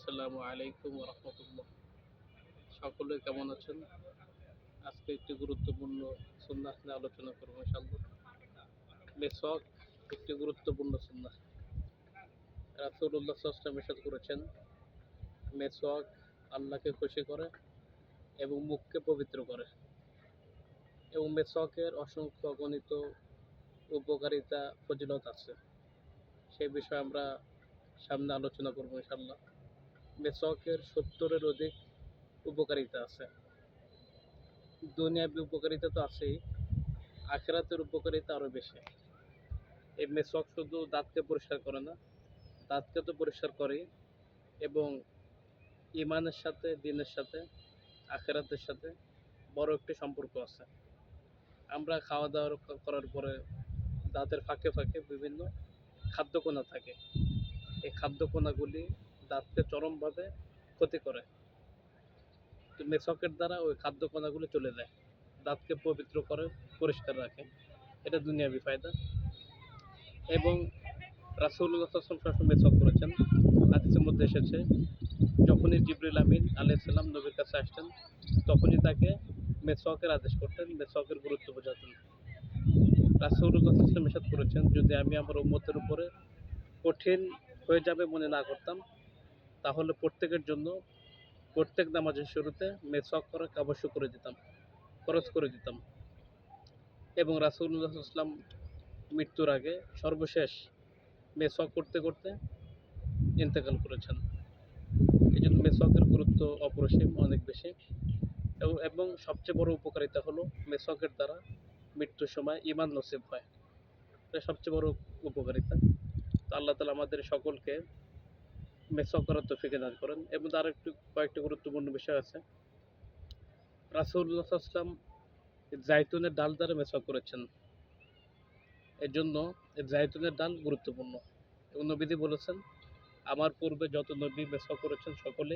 আসসালামু আলাইকুম রহমতুল্লাহ। সকলে কেমন আছেন? আজকে একটি গুরুত্বপূর্ণ সুন্নাহ নিয়ে আলোচনা করব ইনশাআল্লাহ। মিসওয়াক একটি গুরুত্বপূর্ণ সুন্নাহ। রাসূলুল্লাহ সাল্লাল্লাহু আলাইহি ওয়াসাল্লাম ইরশাদ করেছেন, মিসওয়াক আল্লাহকে খুশি করে এবং মুখকে পবিত্র করে। এবং মিসওয়াকের অসংখ্য অগণিত উপকারিতা ফজিলত আছে। সেই বিষয়ে আমরা সামনে আলোচনা করব ইনশাআল্লাহ। মিসওয়াকের 70-এর অধিক উপকারিতা আছে। দুনিয়াবী উপকারিতা তো আছেই, আখিরাতের উপকারিতা আরও বেশি। এই মেসওয়াক শুধু দাঁতকে পরিষ্কার করে না, দাঁতকে তো পরিষ্কার করেই, এবং ইমানের সাথে, দিনের সাথে, আখিরাতের সাথে বড় একটি সম্পর্ক আছে। আমরা খাওয়া দাওয়া করার পরে দাঁতের ফাঁকে ফাঁকে বিভিন্ন খাদ্যকণা থাকে। এই খাদ্যকণাগুলি দাঁতকে চরমভাবে ক্ষতি করে। তো মেসওয়াকের দ্বারা ওই খাদ্যকণাগুলি চলে যায়, দাঁতকে পবিত্র করে, পরিষ্কার রাখে। এটা দুনিয়াবি ফায়দা। এবং রাসূলুল্লাহ সাল্লাল্লাহু আলাইহি ওয়াসাল্লাম সবসময় মেসওয়াক করেছেন। হাদিসের মধ্যে এসেছে, যখনই জিবরিল আমিন আলাইহিস সালাম নবীর কাছে আসতেন, তখনই তাকে মেসওয়াকের আদেশ করতেন, মেসওয়াকের গুরুত্ব বোঝাতেন। রাসূলুল্লাহ সাল্লাল্লাহু আলাইহি ওয়াসাল্লাম ইরশাদ করেছেন, যদি আমি আমার উম্মতের উপরে কঠিন হয়ে যাবে মনে না করতাম, তাহলে প্রত্যেকের জন্য প্রত্যেক নামাজের শুরুতে মেসওয়াক করাকে আবশ্যক করে দিতাম, ফরজ করে দিতাম। এবং রাসূলুল্লাহ সাল্লাল্লাহু আলাইহি ওয়াসাল্লাম মৃত্যুর আগে সর্বশেষ মেসওয়াক করতে করতে ইন্তেকাল করেছেন। এই জন্য মেসওয়াকের গুরুত্ব অপরিসীম, অনেক বেশি। এবং সবচেয়ে বড় উপকারিতা হলো মেসওয়াকের দ্বারা মৃত্যুর সময় ঈমান নসিব হয়। এটা সবচেয়ে বড় উপকারিতা। তো আল্লাহ তাআলা আমাদের সকলকে মেসওয়াক করার তৌফিক দান করেন। এবং তার কয়েকটি গুরুত্বপূর্ণ বিষয় আছে। রাসূলুল্লাহ সাল্লাল্লাহু আলাইহি ওয়াসাল্লাম জাইতুনের ডাল দ্বারা মেসওয়াক করেছেন। এর জন্য জাইতুনের ডাল গুরুত্বপূর্ণ। এবং নবীজি বলেছেন, আমার পূর্বে যত নবী মেসওয়াক করেছেন সকলে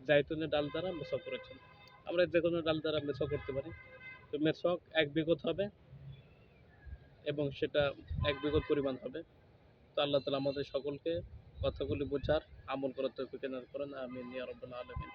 জাইতুনের ডাল দ্বারা মেসওয়াক করেছেন। আমরা যে কোনো ডাল দ্বারা মেসওয়াক করতে পারি। তো মেসওয়াক 1 বিঘত হবে, এবং সেটা 1 বিঘত পরিমাণ হবে। তো আল্লাহ তাআলা আমাদের সকলকে কথাগুলি বোঝার, আমল করার তৌফিক দান করেন। আমিন ইয়া রাব্বাল আলামিন।